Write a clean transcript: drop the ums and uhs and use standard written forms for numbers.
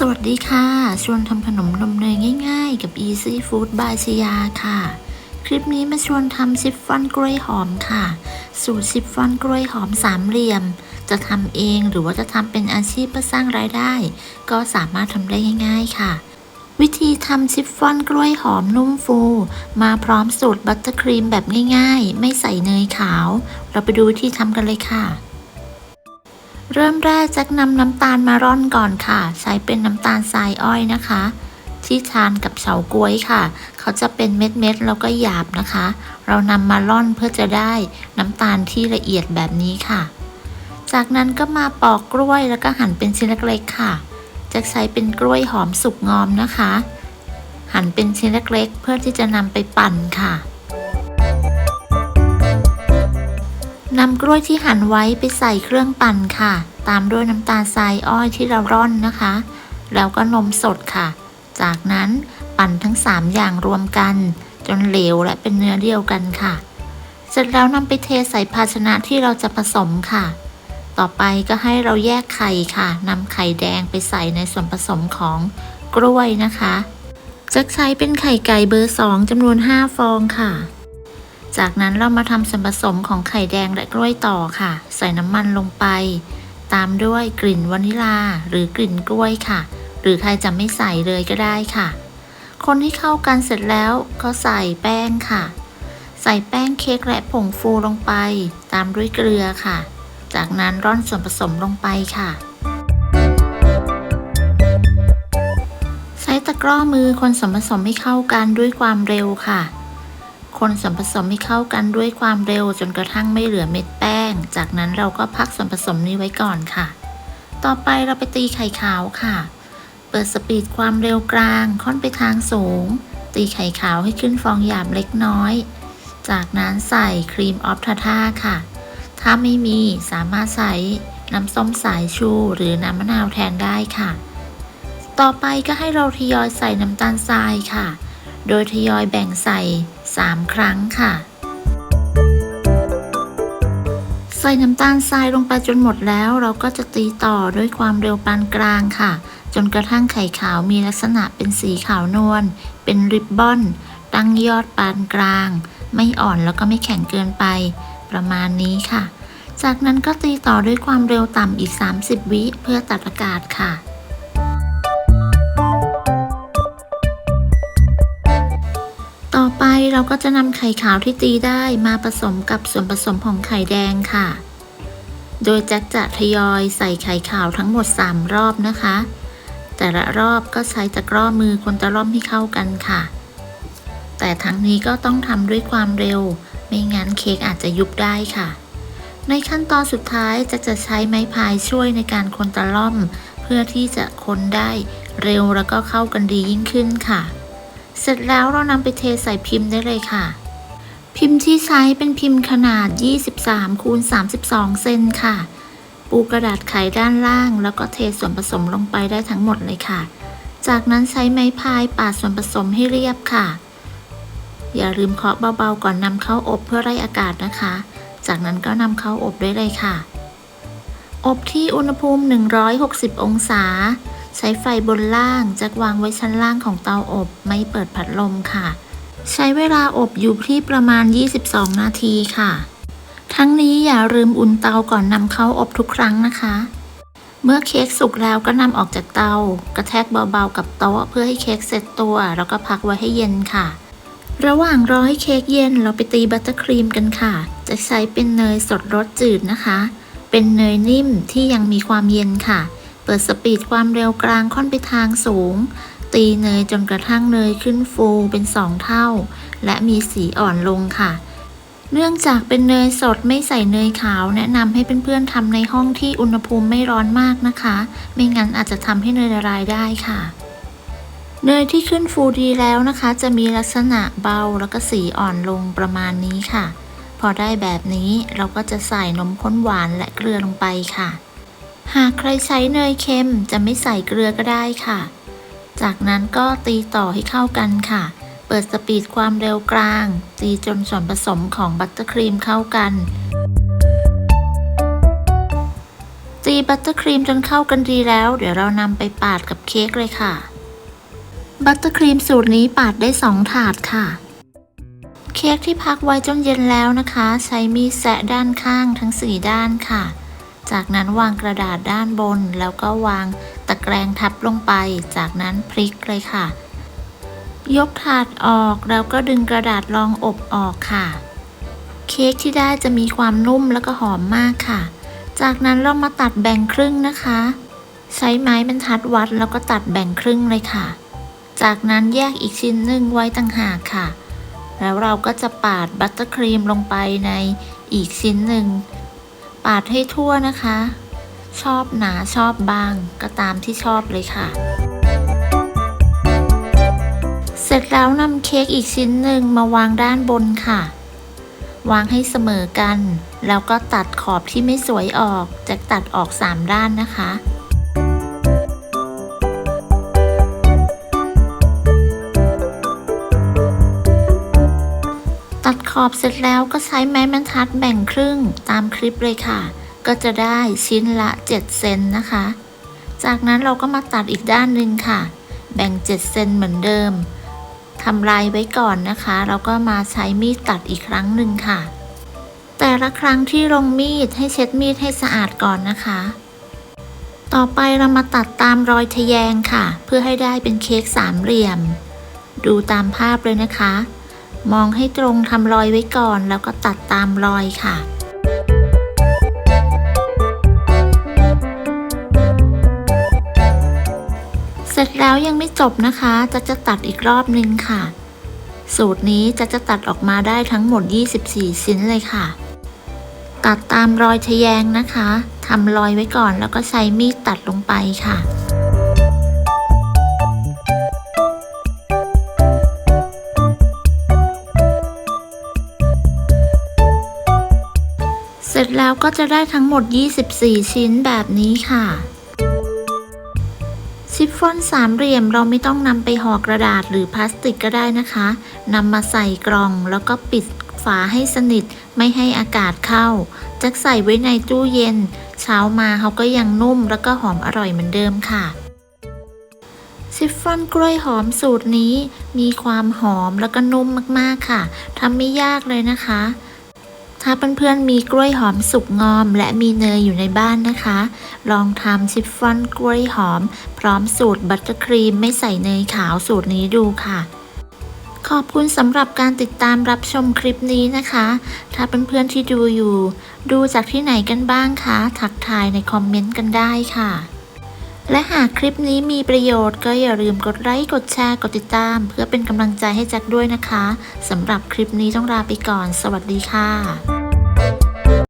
สวัสดีค่ะชวนทำขนมนมเนยง่ายๆกับ Easy Food by ชยาค่ะคลิปนี้มาชวนทำชิฟฟ่อนกล้วยหอมค่ะสูตรชิฟฟ่อนกล้วยหอมสามเหลี่ยมจะทำเองหรือว่าจะทำเป็นอาชีพเพื่อสร้างรายได้ก็สามารถทำได้ง่ายๆค่ะวิธีทำชิฟฟ่อนกล้วยหอมนุ่มฟูมาพร้อมสูตรบัตเตอร์ครีมแบบง่ายๆไม่ใส่เนยขาวเราไปดูวิธีทำกันเลยค่ะเริ่มแรกจะนำน้ำตาลมาร่อนก่อนค่ะใช้เป็นน้ำตาลทรายอ้อยนะคะที่ทานกับเฉาก๊วยค่ะเขาจะเป็นเม็ดๆแล้วก็หยาบนะคะเรานำมาร่อนเพื่อจะได้น้ำตาลที่ละเอียดแบบนี้ค่ะจากนั้นก็มาปอกกล้วยแล้วก็หั่นเป็นชิ้นเล็กๆค่ะจะใช้เป็นกล้วยหอมสุกงอมนะคะหั่นเป็นชิ้นเล็กๆเพื่อที่จะนำไปปั่นค่ะนำกล้วยที่หั่นไว้ไปใส่เครื่องปั่นค่ะตามด้วยน้ำตาลทรายอ้อยที่เราร่อนนะคะแล้วก็นมสดค่ะจากนั้นปั่นทั้ง3อย่างรวมกันจนเหลวและเป็นเนื้อเดียวกันค่ะเสร็จแล้วนำไปเทใส่ภาชนะที่เราจะผสมค่ะต่อไปก็ให้เราแยกไข่ค่ะนำไข่แดงไปใส่ในส่วนผสมของกล้วยนะคะจะใช้เป็นไข่ไก่เบอร์2จำนวน5ฟองค่ะจากนั้นเรามาทำส่วนผสมของไข่แดงและกล้วยต่อค่ะใส่น้ำมันลงไปตามด้วยกลิ่นวานิลาหรือกลิ่นกล้วยค่ะหรือใครจะไม่ใส่เลยก็ได้ค่ะคนให้เข้ากันเสร็จแล้วก็ใส่แป้งค่ะใส่แป้งเค้กและผงฟูลงไปตามด้วยเกลือค่ะจากนั้นร่อนส่วนผสมลงไปค่ะใช้ตะกร้อมือคนส่วนผสมให้เข้ากันด้วยความเร็วค่ะคนส่วนผสมให้เข้ากันด้วยความเร็วจนกระทั่งไม่เหลือเม็ดแป้งจากนั้นเราก็พักส่วนผสมนี้ไว้ก่อนค่ะต่อไปเราไปตีไข่ขาวค่ะเปิดสปีดความเร็วกลางค่อนไปทางสูงตีไข่ขาวให้ขึ้นฟองหยาบเล็กน้อยจากนั้นใส่ครีมออฟทาท่าค่ะถ้าไม่มีสามารถใส่น้ำส้มสายชูหรือน้ำมะนาวแทนได้ค่ะต่อไปก็ให้เราทยอยใส่น้ำตาลทรายค่ะโดยทยอยแบ่งใส่3ครั้งค่ะใส่น้ำตาลทรายลงไปจนหมดแล้วเราก็จะตีต่อด้วยความเร็วปานกลางค่ะจนกระทั่งไข่ขาวมีลักษณะเป็นสีขาวนวลเป็นริบบอนตั้งยอดปานกลางไม่อ่อนแล้วก็ไม่แข็งเกินไปประมาณนี้ค่ะจากนั้นก็ตีต่อด้วยความเร็วต่ำอีก30วิเพื่อตัดอากาศค่ะต่อไปเราก็จะนำไข่ขาวที่ตีได้มาผสมกับส่วนผสมของไข่แดงค่ะโดยแจ็คจะทยอยใส่ไข่ขาวทั้งหมด3รอบนะคะแต่ละรอบก็ใช้ตะกร้อมือคนตะล่อมให้เข้ากันค่ะแต่ทั้งนี้ก็ต้องทำด้วยความเร็วไม่งั้นเค้กอาจจะยุบได้ค่ะในขั้นตอนสุดท้ายจะใช้ไม้พายช่วยในการคนตะล่อมเพื่อที่จะคนได้เร็วแล้วก็เข้ากันดียิ่งขึ้นค่ะเสร็จแล้วเรานำไปเทใส่พิมพ์ได้เลยค่ะพิมพ์ที่ใช้เป็นพิมพ์ขนาด23 คูณ 32 เซนค่ะปูกระดาษไขด้านล่างแล้วก็เทส่วนผสมลงไปได้ทั้งหมดเลยค่ะจากนั้นใช้ไม้พายปาดส่วนผสมให้เรียบค่ะอย่าลืมเคาะเบาๆก่อนนำเข้าอบเพื่อไล่อากาศนะคะจากนั้นก็นำเข้าอบได้เลยค่ะอบที่อุณหภูมิ160องศาใช้ไฟบนล่างจะวางไว้ชั้นล่างของเตาอบไม่เปิดพัดลมค่ะใช้เวลาอบอยู่ที่ประมาณ22นาทีค่ะทั้งนี้อย่าลืมอุ่นเตาก่อนนำเข้าอบทุกครั้งนะคะเมื่อเค้กสุกแล้วก็นำออกจากเตากระแทกเบาๆกับโต๊ะเพื่อให้เค้กเสร็จตัวแล้วก็พักไว้ให้เย็นค่ะระหว่างรอให้เค้กเย็นเราไปตีบัตเตอร์ครีมกันค่ะจะใช้เป็นเนยสดรสจืดนะคะเป็นเนยนิ่มที่ยังมีความเย็นค่ะเปิดสปีดความเร็วกลางค่อนไปทางสูงตีเนยจนกระทั่งเนยขึ้นฟูเป็น2เท่าและมีสีอ่อนลงค่ะเนื่องจากเป็นเนยสดไม่ใส่เนยขาวแนะนำให้เพื่อนๆทำในห้องที่อุณหภูมิไม่ร้อนมากนะคะไม่งั้นอาจจะทำให้เนยละลายได้ค่ะเนยที่ขึ้นฟูดีแล้วนะคะจะมีลักษณะเบาแล้วก็สีอ่อนลงประมาณนี้ค่ะพอได้แบบนี้เราก็จะใส่นมข้นหวานและเกลือลงไปค่ะหากใครใช้เนยเค็มจะไม่ใส่เกลือก็ได้ค่ะจากนั้นก็ตีต่อให้เข้ากันค่ะเปิดสปีดความเร็วกลางตีจนส่วนผสมของบัตเตอร์ครีมเข้ากัน ตีบัตเตอร์ครีมจนเข้ากันดีแล้วเดี๋ยวเรานำไปปาดกับเค้กเลยค่ะบัตเตอร์ครีมสูตรนี้ปาดได้2ถาดค่ะเค้กที่พักไว้จนเย็นแล้วนะคะใช้มีดแซะด้านข้างทั้ง4ด้านค่ะจากนั้นวางกระดาษด้านบนแล้วก็วางตะแกรงทับลงไปจากนั้นพลิกเลยค่ะยกถาดออกแล้วก็ดึงกระดาษรองอบออกค่ะเค้กที่ได้จะมีความนุ่มแล้วก็หอมมากค่ะจากนั้นเรามาตัดแบ่งครึ่งนะคะใช้ไม้บรรทัดวัดแล้วก็ตัดแบ่งครึ่งเลยค่ะจากนั้นแยกอีกชิ้นหนึ่งไว้ต่างหากค่ะแล้วเราก็จะปาดบัตเตอร์ครีมลงไปในอีกชิ้นหนึ่งปาดให้ทั่วนะคะชอบหนาชอบบางก็ตามที่ชอบเลยค่ะเสร็จแล้วนำเค้กอีกชิ้นหนึ่งมาวางด้านบนค่ะวางให้เสมอกันแล้วก็ตัดขอบที่ไม่สวยออกจะตัดออก3ด้านนะคะตัดขอบเสร็จแล้วก็ใช้ไม้บรรทัดแบ่งครึ่งตามคลิปเลยค่ะก็จะได้ชิ้นละ7 เซนนะคะจากนั้นเราก็มาตัดอีกด้านหนึ่งค่ะแบ่ง7 เซนเหมือนเดิมทำลายไว้ก่อนนะคะเราก็มาใช้มีดตัดอีกครั้งหนึ่งค่ะแต่ละครั้งที่ลงมีดให้เช็ดมีดให้สะอาดก่อนนะคะต่อไปเรามาตัดตามรอยทะแยงค่ะเพื่อให้ได้เป็นเค้ก3 เหลี่ยมดูตามภาพเลยนะคะมองให้ตรงทำรอยไว้ก่อนแล้วก็ตัดตามรอยค่ะเสร็จแล้วยังไม่จบนะคะจะตัดอีกรอบนึงค่ะสูตรนี้จะตัดออกมาได้ทั้งหมด24 ชิ้นเลยค่ะตัดตามรอยทะแยงนะคะทำรอยไว้ก่อนแล้วก็ใช้มีดตัดลงไปค่ะเสร็จแล้วก็จะได้ทั้งหมด24 ชิ้นแบบนี้ค่ะชิฟฟ่อน3 เหลี่ยมเราไม่ต้องนำไปห่อกระดาษหรือพลาสติกก็ได้นะคะนำมาใส่กล่องแล้วก็ปิดฝาให้สนิทไม่ให้อากาศเข้าจะใส่ไว้ในตู้เย็นเช้ามาเขาก็ยังนุ่มแล้วก็หอมอร่อยเหมือนเดิมค่ะชิฟฟ่อนกล้วยหอมสูตรนี้มีความหอมแล้วก็นุ่มมากๆค่ะทำไม่ยากเลยนะคะถ้าเพื่อนๆมีกล้วยหอมสุกงอมและมีเนยอยู่ในบ้านนะคะลองทำชิฟฟ่อนกล้วยหอมพร้อมสูตรบัตเตอร์ครีมไม่ใส่เนยขาวสูตรนี้ดูค่ะขอบคุณสำหรับการติดตามรับชมคลิปนี้นะคะถ้าเพื่อนๆที่ดูอยู่ดูจากที่ไหนกันบ้างคะทักทายในคอมเมนต์กันได้ค่ะและหากคลิปนี้มีประโยชน์ก็อย่าลืมกดไลค์กดแชร์กดติดตามเพื่อเป็นกำลังใจให้แจ็คด้วยนะคะสำหรับคลิปนี้ต้องลาไปก่อนสวัสดีค่ะ